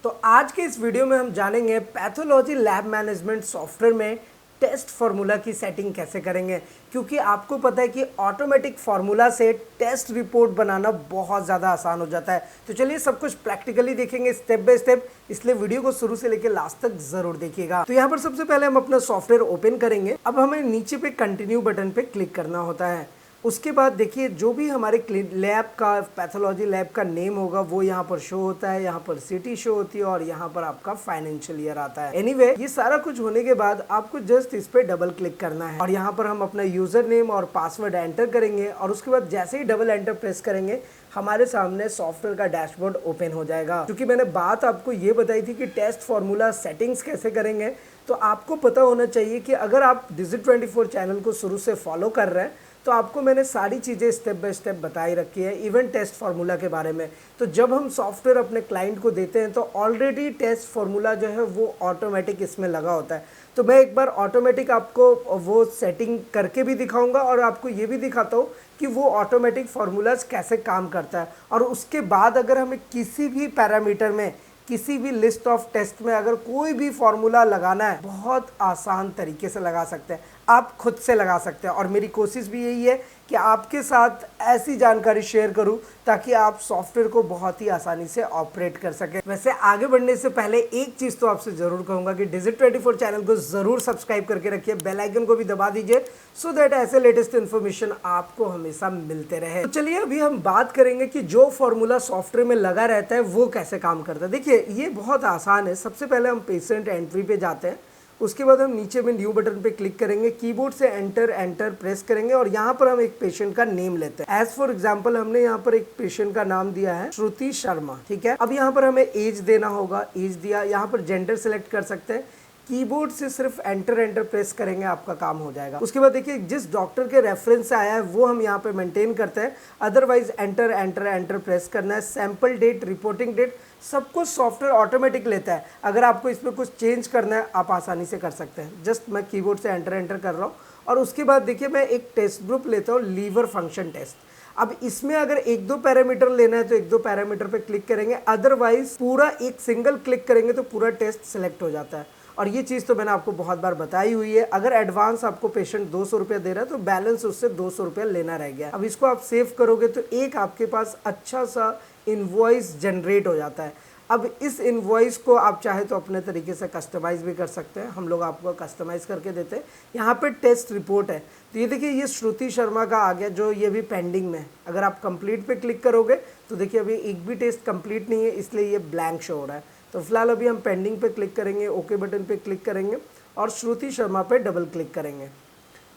तो आज के इस वीडियो में हम जानेंगे पैथोलॉजी लैब मैनेजमेंट सॉफ्टवेयर में टेस्ट फार्मूला की सेटिंग कैसे करेंगे, क्योंकि आपको पता है कि ऑटोमेटिक फार्मूला से टेस्ट रिपोर्ट बनाना बहुत ज़्यादा आसान हो जाता है। तो चलिए सब कुछ प्रैक्टिकली देखेंगे स्टेप बाय स्टेप, इसलिए वीडियो को शुरू से लेकर लास्ट तक जरूर देखिएगा। तो यहाँ पर सबसे पहले हम अपना सॉफ्टवेयर ओपन करेंगे। अब हमें नीचे पे कंटिन्यू बटन पे क्लिक करना होता है। उसके बाद देखिए जो भी हमारे लैब का पैथोलॉजी लैब का नेम होगा वो यहाँ पर शो होता है, यहाँ पर सिटी शो होती है और यहाँ पर आपका फाइनेंशियल ईयर आता है। एनीवे, ये सारा कुछ होने के बाद आपको जस्ट इस पे डबल क्लिक करना है और यहाँ पर हम अपना यूजर नेम और पासवर्ड एंटर करेंगे और उसके बाद जैसे ही डबल एंटर प्रेस करेंगे हमारे सामने सॉफ्टवेयर का डैशबोर्ड ओपन हो जाएगा। क्योंकि मैंने बात आपको ये बताई थी कि टेस्ट फार्मूला सेटिंग्स कैसे करेंगे, तो आपको पता होना चाहिए कि अगर आप Digit24 चैनल को शुरू से फॉलो कर रहे हैं तो आपको मैंने सारी चीज़ें स्टेप बाय स्टेप बताई रखी है, इवन टेस्ट फार्मूला के बारे में। तो जब हम सॉफ्टवेयर अपने क्लाइंट को देते हैं तो ऑलरेडी टेस्ट फार्मूला जो है वो ऑटोमेटिक इसमें लगा होता है। तो मैं एक बार ऑटोमेटिक आपको वो सेटिंग करके भी दिखाऊंगा और आपको ये भी दिखाता हूँ कि वो ऑटोमेटिक फार्मूलाज कैसे काम करता है। और उसके बाद अगर हमें किसी भी पैरामीटर में, किसी भी लिस्ट ऑफ टेस्ट में अगर कोई भी फार्मूला लगाना है, बहुत आसान तरीके से लगा सकते हैं, आप खुद से लगा सकते हैं। और मेरी कोशिश भी यही है कि आपके साथ ऐसी जानकारी शेयर करूं ताकि आप सॉफ्टवेयर को बहुत ही आसानी से ऑपरेट कर सकें। वैसे आगे बढ़ने से पहले एक चीज़ तो आपसे ज़रूर कहूँगा कि Digit24 चैनल को ज़रूर सब्सक्राइब करके रखिए, बेल आइकन को भी दबा दीजिए सो दैट ऐसे लेटेस्ट इन्फॉर्मेशन आपको हमेशा मिलते रहे। तो चलिए अभी हम बात करेंगे कि जो फार्मूला सॉफ्टवेयर में लगा रहता है वो कैसे काम करता है। देखिए ये बहुत आसान है। सबसे पहले हम पेशेंट एंट्री पे जाते हैं, उसके बाद हम नीचे में न्यू बटन पे क्लिक करेंगे, कीबोर्ड से एंटर प्रेस करेंगे और यहाँ पर हम एक पेशेंट का नेम लेते हैं। एज फॉर एग्जांपल हमने यहाँ पर एक पेशेंट का नाम दिया है श्रुति शर्मा, ठीक है। अब यहाँ पर हमें एज देना होगा, एज दिया, यहाँ पर जेंडर सेलेक्ट कर सकते हैं। कीबोर्ड से सिर्फ एंटर प्रेस करेंगे, आपका काम हो जाएगा। उसके बाद देखिए जिस डॉक्टर के रेफरेंस से आया है वो हम यहाँ पे मेंटेन करते हैं, अदरवाइज एंटर प्रेस करना है। सैंपल डेट, रिपोर्टिंग डेट, सब कुछ सॉफ्टवेयर ऑटोमेटिक लेता है। अगर आपको इसमें कुछ चेंज करना है आप आसानी से कर सकते हैं। जस्ट मैं कीबोर्ड से एंटर कर रहा हूँ और उसके बाद देखिए मैं एक टेस्ट ग्रुप लेता हूँ, लीवर फंक्शन टेस्ट। अब इसमें अगर एक दो पैरामीटर लेना है तो एक दो पैरामीटर पे क्लिक करेंगे, अदरवाइज पूरा एक सिंगल क्लिक करेंगे तो पूरा टेस्ट सेलेक्ट हो जाता है। और ये चीज़ तो मैंने आपको बहुत बार बताई हुई है। अगर एडवांस आपको पेशेंट 200 रुपये दे रहा है तो बैलेंस उससे 200 रुपये लेना रह गया। अब इसको आप सेव करोगे तो एक आपके पास अच्छा सा इनवॉइस जनरेट हो जाता है। अब इस इनवॉइस को आप चाहे तो अपने तरीके से कस्टमाइज़ भी कर सकते हैं, हम लोग आपको कस्टमाइज़ करके देते हैं। यहाँ पे टेस्ट रिपोर्ट है, तो ये देखिए ये श्रुति शर्मा का आ गया जो ये भी पेंडिंग में है। अगर आप कंप्लीट पे क्लिक करोगे तो देखिए अभी एक भी टेस्ट कंप्लीट नहीं है, इसलिए ये ब्लैंक शो हो रहा है। तो फिलहाल अभी हम पेंडिंग पे क्लिक करेंगे, ओके बटन पे क्लिक करेंगे और श्रुति शर्मा पे डबल क्लिक करेंगे।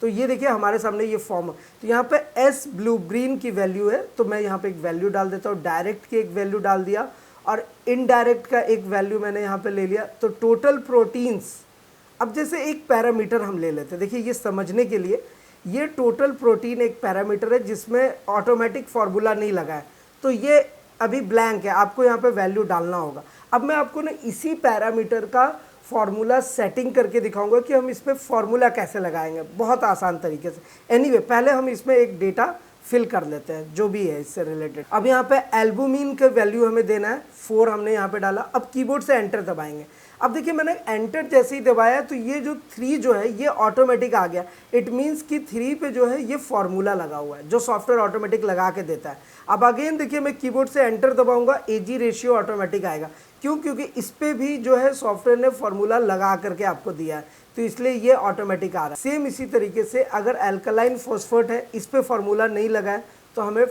तो ये देखिए हमारे सामने ये फॉर्म, तो यहाँ पे एस ब्लू ग्रीन की वैल्यू है, तो मैं यहाँ पे एक वैल्यू डाल देता हूँ। डायरेक्ट की एक वैल्यू डाल दिया और इनडायरेक्ट का एक वैल्यू मैंने यहाँ पे ले लिया। तो टोटल प्रोटीन्स, अब जैसे एक पैरामीटर हम ले लेते हैं, देखिए ये समझने के लिए, ये टोटल प्रोटीन एक पैरामीटर है जिसमें ऑटोमेटिक फार्मूला नहीं लगा है, तो ये अभी ब्लैंक है, आपको यहाँ पे वैल्यू डालना होगा। अब मैं आपको ना इसी पैरामीटर का फार्मूला सेटिंग करके दिखाऊंगा कि हम इस पर फार्मूला कैसे लगाएंगे, बहुत आसान तरीके से। एनीवे, पहले हम इसमें एक डेटा फिल कर लेते हैं जो भी है इससे रिलेटेड। अब यहाँ पे एल्बुमिन का वैल्यू हमें देना है 4, हमने यहाँ पे डाला। अब कीबोर्ड से एंटर दबाएंगे। अब देखिए मैंने एंटर जैसे ही दबाया तो ये जो 3 जो है ये ऑटोमेटिक आ गया। इट मीन्स कि 3 पे जो है ये फार्मूला लगा हुआ है जो सॉफ्टवेयर ऑटोमेटिक लगा के देता है। अब अगेन देखिए मैं कीबोर्ड से एंटर दबाऊंगा, एजी रेशियो ऑटोमेटिक आएगा। क्यों? क्योंकि इस पे भी जो है सॉफ्टवेयर ने फार्मूला लगा करके आपको दिया है, तो इसलिए ये ऑटोमेटिक आ रहा है। सेम इसी तरीके से अगर अल्कलाइन फॉस्फेट है, इस पे फार्मूला नहीं लगा है तो हमें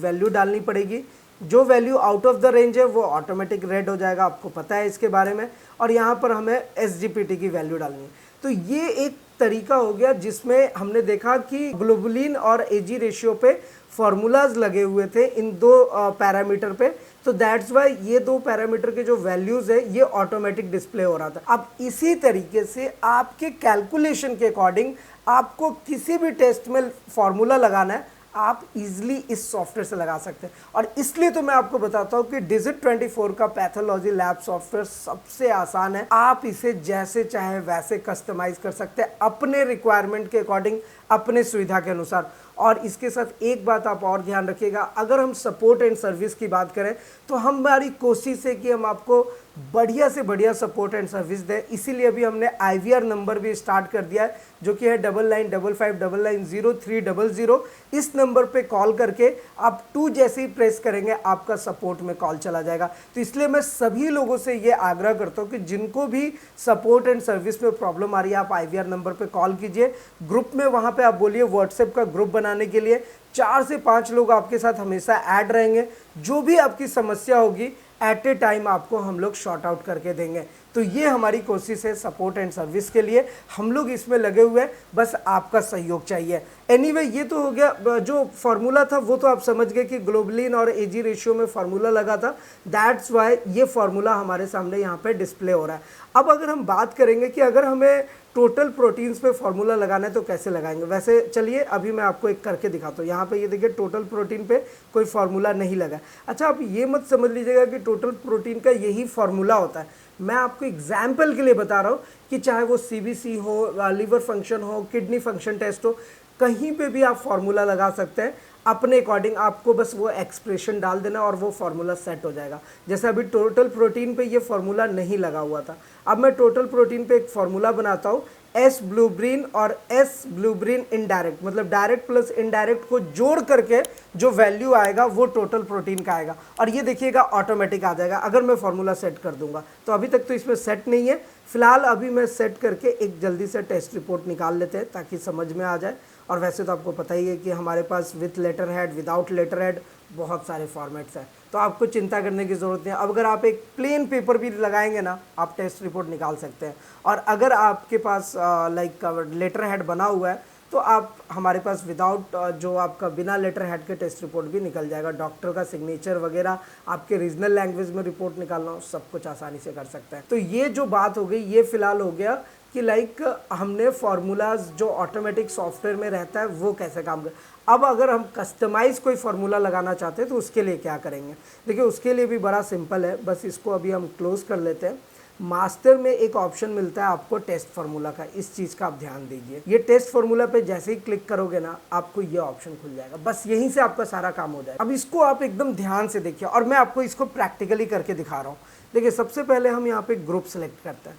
वैल्यू डालनी पड़ेगी। जो value out of the range है वो ऑटोमेटिक रेड हो जाएगा, आपको पता है इसके बारे में। और यहाँ पर हमें SGPT की वैल्यू डालनी है। तो ये एक तरीका हो गया जिसमें हमने देखा कि ग्लोबुलिन और एजी रेशियो पे फार्मूलाज लगे हुए थे इन दो पैरामीटर पे, तो दैट्स वाई ये दो पैरामीटर के जो वैल्यूज है ये ऑटोमेटिक डिस्प्ले हो रहा था। अब इसी तरीके से आपके कैलकुलेशन के अकॉर्डिंग आपको किसी भी टेस्ट में फार्मूला लगाना है, आप इजीली इस सॉफ्टवेयर से लगा सकते हैं। और इसलिए तो मैं आपको बताता हूँ कि Digit24 का पैथोलॉजी लैब सॉफ्टवेयर सबसे आसान है। आप इसे जैसे चाहे वैसे कस्टमाइज कर सकते हैं अपने रिक्वायरमेंट के अकॉर्डिंग, अपने सुविधा के अनुसार। और इसके साथ एक बात आप और ध्यान रखिएगा, अगर हम सपोर्ट एंड सर्विस की बात करें तो हमारी कोशिश है कि हम आपको बढ़िया से बढ़िया सपोर्ट एंड सर्विस दे। इसीलिए अभी हमने IVR नंबर भी स्टार्ट कर दिया है, जो कि है 9955990300। इस नंबर पे कॉल करके आप 2 जैसे ही प्रेस करेंगे आपका सपोर्ट में कॉल चला जाएगा। तो इसलिए मैं सभी लोगों से ये आग्रह करता हूँ कि जिनको भी सपोर्ट एंड सर्विस में प्रॉब्लम आ रही है, आप IVR नंबर पे कॉल कीजिए। ग्रुप में वहाँ पे आप बोलिए व्हाट्सएप का ग्रुप बनाने के लिए, 4 से 5 लोग आपके साथ हमेशा ऐड रहेंगे। जो भी आपकी समस्या होगी एट ए टाइम आपको हम लोग शॉर्ट आउट करके देंगे। तो ये हमारी कोशिश है सपोर्ट एंड सर्विस के लिए, हम लोग इसमें लगे हुए हैं, बस आपका सहयोग चाहिए। एनीवे ये तो हो गया, जो फार्मूला था वो तो आप समझ गए कि ग्लोबलिन और एजी रेशियो में फार्मूला लगा था, दैट्स वाई ये फार्मूला हमारे सामने यहाँ पे डिस्प्ले हो रहा है। अब अगर हम बात करेंगे कि अगर हमें टोटल प्रोटीन्स पे फार्मूला लगाना है तो कैसे लगाएंगे, वैसे चलिए अभी मैं आपको एक करके दिखाता हूँ। यहाँ पे ये देखिए टोटल प्रोटीन पे कोई फार्मूला नहीं लगा। अच्छा, आप ये मत समझ लीजिएगा कि टोटल प्रोटीन का यही फार्मूला होता है। मैं आपको एग्जाम्पल के लिए बता रहा हूँ कि चाहे वो CBC हो, लीवर फंक्शन हो, किडनी फंक्शन टेस्ट हो, कहीं पे भी आप फार्मूला लगा सकते हैं अपने अकॉर्डिंग। आपको बस वो एक्सप्रेशन डाल देना और वो फार्मूला सेट हो जाएगा। जैसे अभी टोटल प्रोटीन पे ये फार्मूला नहीं लगा हुआ था, अब मैं टोटल प्रोटीन पे एक फार्मूला बनाता हूँ, S ब्लूब्रीन और S ब्लूब्रीन इनडायरेक्ट, मतलब डायरेक्ट प्लस इनडायरेक्ट को जोड़ करके जो वैल्यू आएगा वो टोटल प्रोटीन का आएगा। और ये देखिएगा ऑटोमेटिक आ जाएगा अगर मैं फार्मूला सेट कर दूंगा। तो अभी तक तो इसमें सेट नहीं है, फिलहाल अभी मैं सेट करके एक जल्दी से टेस्ट रिपोर्ट निकाल लेते हैं ताकि समझ में आ जाए। और वैसे तो आपको पता ही है कि हमारे पास with letter head, without letter head बहुत सारे फॉर्मेट्स हैं, तो आपको चिंता करने की ज़रूरत नहीं है। अब अगर आप एक प्लेन पेपर भी लगाएंगे ना, आप टेस्ट रिपोर्ट निकाल सकते हैं। और अगर आपके पास लाइक लेटर हेड बना हुआ है तो आप हमारे पास विदाउट जो आपका बिना लेटर हेड के टेस्ट रिपोर्ट भी निकल जाएगा। डॉक्टर का सिग्नेचर वगैरह, आपके रीजनल लैंग्वेज में रिपोर्ट निकालना हो, सब कुछ आसानी से कर सकते हैं। तो ये जो बात हो गई, ये फिलहाल हो गया कि लाइक हमने फार्मूलाज जो ऑटोमेटिक सॉफ्टवेयर में रहता है वो कैसे काम कर। अब अगर हम कस्टमाइज कोई फार्मूला लगाना चाहते हैं तो उसके लिए क्या करेंगे, देखिए उसके लिए भी बड़ा सिंपल है। बस इसको अभी हम क्लोज कर लेते हैं। मास्टर में एक ऑप्शन मिलता है आपको टेस्ट फार्मूला का, इस चीज़ का आप ध्यान दीजिए। ये टेस्ट फार्मूला पे जैसे ही क्लिक करोगे ना, आपको ये ऑप्शन खुल जाएगा, बस यहीं से आपका सारा काम हो जाएगा। अब इसको आप एकदम ध्यान से देखिए और मैं आपको इसको प्रैक्टिकली करके दिखा रहा हूँ। देखिए सबसे पहले हम यहाँ पे ग्रुप सेलेक्ट करते हैं,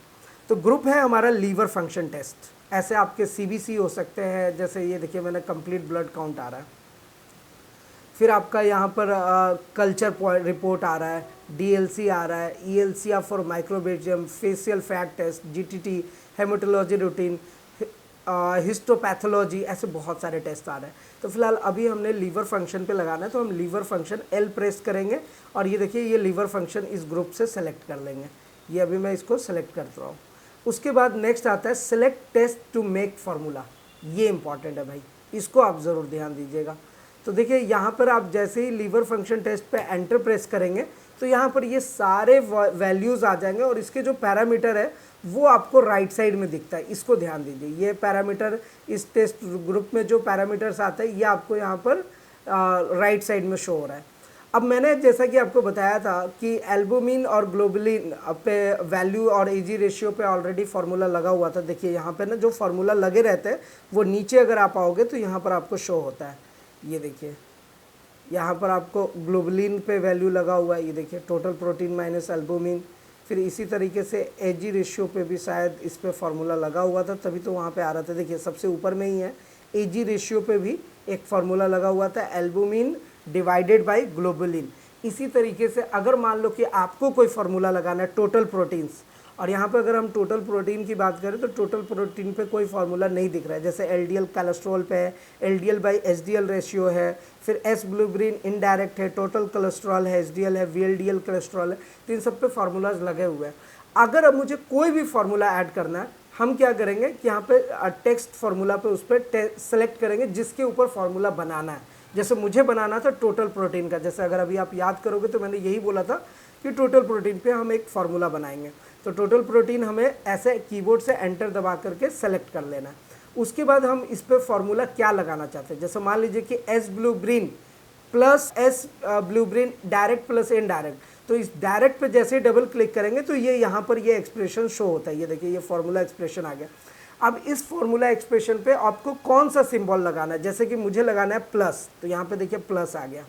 तो ग्रुप है हमारा लीवर फंक्शन टेस्ट। ऐसे आपके CBC हो सकते हैं, जैसे ये देखिए मैंने कंप्लीट ब्लड काउंट आ रहा है, फिर आपका यहाँ पर कल्चर रिपोर्ट आ रहा है, DLC आ रहा है, ELCR फॉर माइक्रोबेजियम, facial fat test, GTT, haematology routine, histopathology, ऐसे बहुत सारे टेस्ट आ रहे हैं। तो फिलहाल अभी हमने लीवर फंक्शन पे लगाना है, तो हम लीवर फंक्शन L प्रेस करेंगे और ये देखिए ये लीवर फंक्शन इस ग्रुप से सेलेक्ट कर लेंगे। ये अभी मैं इसको सेलेक्ट कर रहा हूँ। उसके बाद नेक्स्ट आता है select test to make formula. ये इंपॉर्टेंट है भाई, इसको आप ज़रूर ध्यान दीजिएगा। तो देखिए यहाँ पर आप जैसे ही लीवर फंक्शन टेस्ट पे एंटर प्रेस करेंगे तो यहाँ पर ये सारे वैल्यूज़ आ जाएंगे और इसके जो पैरामीटर है वो आपको राइट साइड में दिखता है, इसको ध्यान दीजिए। ये पैरामीटर इस टेस्ट ग्रुप में जो पैरामीटर्स आते हैं ये आपको यहाँ पर राइट साइड में शो हो रहा है। अब मैंने जैसा कि आपको बताया था कि एल्बुमिन और ग्लोबुलिन पे वैल्यू और एजी रेशियो पे ऑलरेडी फार्मूला लगा हुआ था। देखिए यहाँ पे ना जो फार्मूला लगे रहते हैं वो नीचे अगर आप आओगे तो यहाँ पर आपको शो होता है। ये देखिए यहाँ पर आपको ग्लोबुलिन पे वैल्यू लगा हुआ है, ये देखिए टोटल प्रोटीन माइनस एल्बुमिन। फिर इसी तरीके से एजी रेशियो पे भी शायद इस पर फार्मूला लगा हुआ था, तभी तो वहाँ पे आ रहा था। देखिए सबसे ऊपर में ही है, एजी रेशियो पे भी एक फार्मूला लगा हुआ था, एल्बुमिन डिवाइडेड बाय ग्लोबुलिन। इसी तरीके से अगर मान लो कि आपको कोई फार्मूला लगाना है टोटल प्रोटीन्स, और यहाँ पे अगर हम टोटल प्रोटीन की बात करें तो टोटल प्रोटीन पे कोई फार्मूला नहीं दिख रहा है। जैसे LDL कोलेस्ट्रॉल पे है, LDL बाई HDL रेशियो है, फिर S ब्लूब्रीन इनडायरेक्ट है, टोटल कोलेस्ट्रॉल है, HDL है, VLDL कोलेस्ट्रॉल है, तो इन सब पे फार्मूलाज लगे हुए हैं। अगर अब मुझे कोई भी फार्मूला ऐड करना है, हम क्या करेंगे कि यहाँ पे टेक्स्ट फार्मूला पे उस पर सेलेक्ट करेंगे जिसके ऊपर फार्मूला बनाना है। जैसे मुझे बनाना था टोटल प्रोटीन का, जैसे अगर अभी आप याद करोगे तो मैंने यही बोला था कि टोटल प्रोटीन पे हम एक फार्मूला बनाएंगे। तो टोटल प्रोटीन हमें ऐसे कीबोर्ड से एंटर दबा करके सेलेक्ट कर लेना है। उसके बाद हम इस पर फार्मूला क्या लगाना चाहते हैं, जैसे मान लीजिए कि S ब्लूब्रीन प्लस S ब्लूब्रीन डायरेक्ट प्लस इनडायरेक्ट, तो इस डायरेक्ट पे जैसे ही डबल क्लिक करेंगे तो ये यहाँ पर ये एक्सप्रेशन शो होता है। ये देखिए ये फार्मूला एक्सप्रेशन आ गया। अब इस फार्मूला एक्सप्रेशन पे आपको कौन सा सिंबल लगाना है, जैसे कि मुझे लगाना है प्लस, तो यहाँ पे देखिए प्लस आ गया।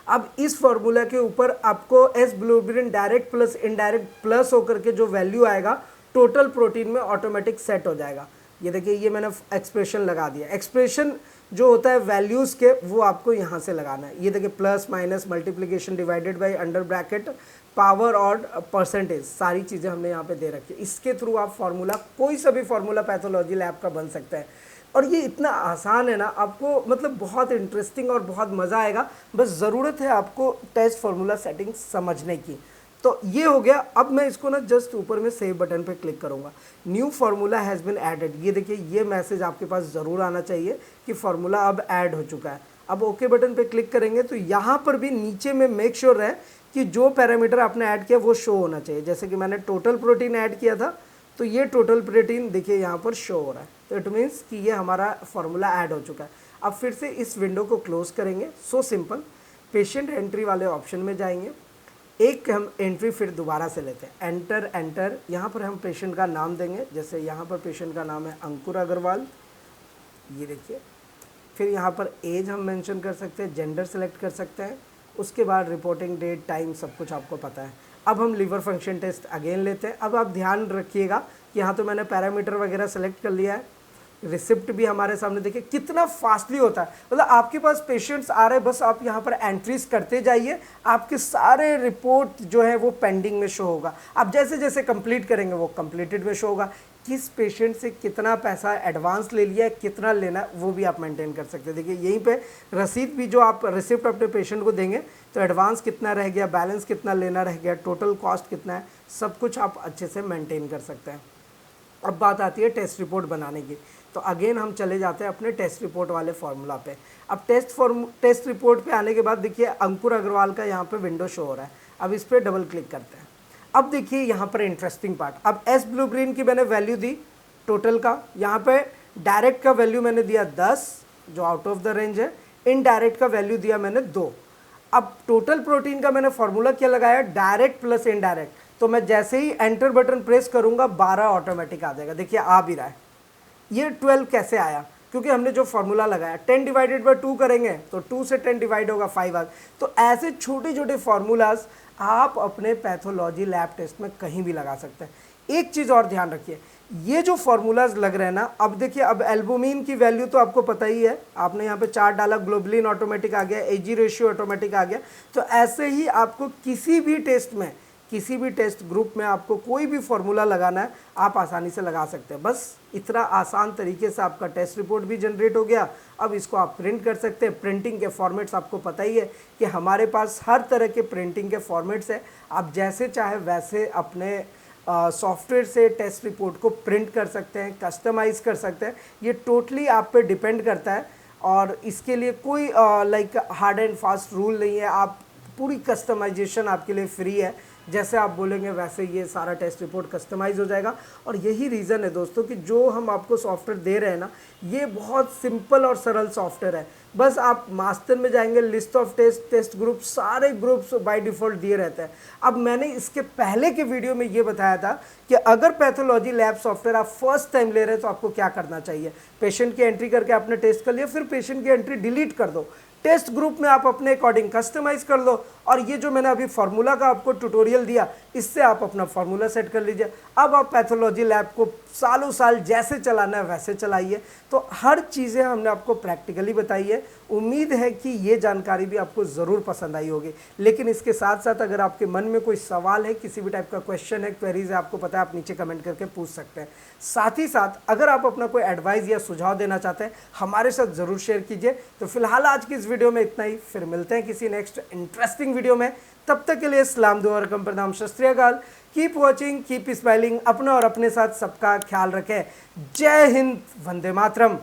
अब इस फॉर्मूला के ऊपर आपको S blueprint direct plus indirect plus होकर के जो वैल्यू आएगा टोटल प्रोटीन में ऑटोमेटिक सेट हो जाएगा। ये देखिए, ये मैंने एक्सप्रेशन लगा दिया। एक्सप्रेशन जो होता है वैल्यूज़ के, वो आपको यहाँ से लगाना है। ये देखिए, plus minus multiplication divided by under bracket power और परसेंटेज, सारी चीज़ें हमने यहाँ पे दे रखी है। इसके थ्रू आप फार्मूला, कोई सा भी फार्मूला पैथोलॉजी लैब का बन सकता है। और ये इतना आसान है ना, आपको मतलब बहुत इंटरेस्टिंग और बहुत मज़ा आएगा। बस ज़रूरत है आपको टेस्ट फार्मूला सेटिंग समझने की। तो ये हो गया। अब मैं इसको ना जस्ट ऊपर में सेव बटन पे क्लिक करूँगा। New formula has been added, ये देखिए, ये मैसेज आपके पास ज़रूर आना चाहिए कि फार्मूला अब ऐड हो चुका है। अब ओके बटन पे क्लिक करेंगे तो यहाँ पर भी नीचे में मेक श्योर है कि जो पैरामीटर आपने ऐड किया वो शो होना चाहिए। जैसे कि मैंने टोटल प्रोटीन ऐड किया था, तो ये टोटल प्रोटीन देखिए यहाँ पर शो हो रहा है। तो इट मीन्स कि ये हमारा फार्मूला ऐड हो चुका है। अब फिर से इस विंडो को क्लोज करेंगे। सो सिंपल, पेशेंट एंट्री वाले ऑप्शन में जाएंगे। एक हम एंट्री फिर दोबारा से लेते हैं, एंटर एंटर। यहाँ पर हम पेशेंट का नाम देंगे। जैसे यहाँ पर पेशेंट का नाम है अंकुर अग्रवाल, ये देखिए। फिर यहाँ पर एज हम मेंशन कर सकते हैं, जेंडर सेलेक्ट कर सकते हैं। उसके बाद रिपोर्टिंग डेट, टाइम, सब कुछ आपको पता है। अब हम लीवर फंक्शन टेस्ट अगेन लेते हैं। अब आप ध्यान रखिएगा कि यहाँ तो मैंने पैरामीटर वगैरह सेलेक्ट कर लिया है। रिसिप्ट भी हमारे सामने, देखिए कितना फास्टली होता है। मतलब आपके पास पेशेंट्स आ रहे हैं, बस आप यहाँ पर एंट्रीज करते जाइए, आपके सारे रिपोर्ट जो है वो पेंडिंग में शो होगा। आप जैसे जैसे कंप्लीट करेंगे वो कंप्लीटेड में शो होगा। किस पेशेंट से कितना पैसा एडवांस ले लिया है, कितना लेना है, वो भी आप मेंटेन कर सकते हैं। देखिए यहीं पे रसीद भी, जो आप रिसिप्ट अपने पेशेंट को देंगे तो एडवांस कितना रह गया, बैलेंस कितना लेना रह गया, टोटल कॉस्ट कितना है, सब कुछ आप अच्छे से मेंटेन कर सकते हैं। अब बात आती है टेस्ट रिपोर्ट बनाने की। तो अगेन हम चले जाते हैं अपने टेस्ट रिपोर्ट वाले फार्मूला पे। अब टेस्ट रिपोर्ट पे आने के बाद देखिए अंकुर अग्रवाल का यहाँ पे विंडो शो हो रहा है। अब इस पर डबल क्लिक करते हैं। अब देखिए यहाँ पर इंटरेस्टिंग पार्ट, अब एस ब्लूप्रिंट की मैंने वैल्यू दी टोटल का, यहाँ पे डायरेक्ट का वैल्यू मैंने दिया 10 जो आउट ऑफ द रेंज है, इनडायरेक्ट का वैल्यू दिया मैंने 2। अब टोटल प्रोटीन का मैंने फार्मूला क्या लगाया, डायरेक्ट प्लस इनडायरेक्ट। तो मैं जैसे ही एंटर बटन प्रेस करूंगा 12 ऑटोमेटिक आ जाएगा। देखिए आ भी रहा है। ये 12 कैसे आया, क्योंकि हमने जो फार्मूला लगाया 10 डिवाइडेड बाय 2 करेंगे तो 2 से 10 डिवाइड होगा 5 आ। तो ऐसे छोटे छोटे फार्मूलाज आप अपने पैथोलॉजी लैब टेस्ट में कहीं भी लगा सकते हैं। एक चीज़ और ध्यान रखिए, ये जो फार्मूलाज लग रहे हैं ना, अब देखिए, अब एल्बुमिन की वैल्यू तो आपको पता ही है, आपने यहाँ पे चार्ट डाला, ग्लोबुलिन ऑटोमेटिक आ गया, एजी रेशियो ऑटोमेटिक आ गया। तो ऐसे ही आपको किसी भी टेस्ट में, किसी भी टेस्ट ग्रुप में आपको कोई भी फार्मूला लगाना है, आप आसानी से लगा सकते हैं। बस इतना आसान तरीके से आपका टेस्ट रिपोर्ट भी जनरेट हो गया। अब इसको आप प्रिंट कर सकते हैं। प्रिंटिंग के फॉर्मेट्स आपको पता ही है कि हमारे पास हर तरह के प्रिंटिंग के फॉर्मेट्स हैं। आप जैसे चाहे वैसे अपने सॉफ्टवेयर से टेस्ट रिपोर्ट को प्रिंट कर सकते हैं, कस्टमाइज़ कर सकते हैं। ये टोटली आप पे डिपेंड करता है और इसके लिए कोई like hard and fast rule नहीं है। आप पूरी कस्टमाइजेशन आपके लिए फ्री है, जैसे आप बोलेंगे वैसे ये सारा टेस्ट रिपोर्ट कस्टमाइज हो जाएगा। और यही रीज़न है दोस्तों कि जो हम आपको सॉफ्टवेयर दे रहे हैं ना, ये बहुत सिंपल और सरल सॉफ्टवेयर है। बस आप मास्टर में जाएंगे, लिस्ट ऑफ टेस्ट ग्रुप, सारे ग्रुप्स बाय डिफ़ॉल्ट दिए रहते हैं। अब मैंने इसके पहले के वीडियो में ये बताया था कि अगर पैथोलॉजी लैब सॉफ्टवेयर आप फर्स्ट टाइम ले रहे हैं तो आपको क्या करना चाहिए। पेशेंट की एंट्री करके आपने टेस्ट कर लिया, फिर पेशेंट की एंट्री डिलीट कर दो, टेस्ट ग्रुप में आप अपने अकॉर्डिंग कस्टमाइज कर लो। और ये जो मैंने अभी फार्मूला का आपको ट्यूटोरियल दिया, इससे आप अपना फार्मूला सेट कर लीजिए। अब आप पैथोलॉजी लैब को सालों साल जैसे चलाना है वैसे चलाइए। तो हर चीज़ें हमने आपको प्रैक्टिकली बताई है। उम्मीद है कि ये जानकारी भी आपको ज़रूर पसंद आई होगी। लेकिन इसके साथ साथ अगर आपके मन में कोई सवाल है, किसी भी टाइप का क्वेश्चन है, क्वेरीज है, आपको पता है, आप नीचे कमेंट करके पूछ सकते हैं। साथ ही साथ अगर आप अपना कोई एडवाइस या सुझाव देना चाहते हैं, हमारे साथ ज़रूर शेयर कीजिए। तो फिलहाल आज की इस वीडियो में इतना ही, फिर मिलते हैं किसी नेक्स्ट इंटरेस्टिंग वीडियो में। तब तक के लिए सलाम, दुआ और प्रणाम, सत श्री अकाल। Keep watching, keep smiling. अपना और अपने साथ सबका ख्याल रखें। जय हिंद, वंदे मातरम।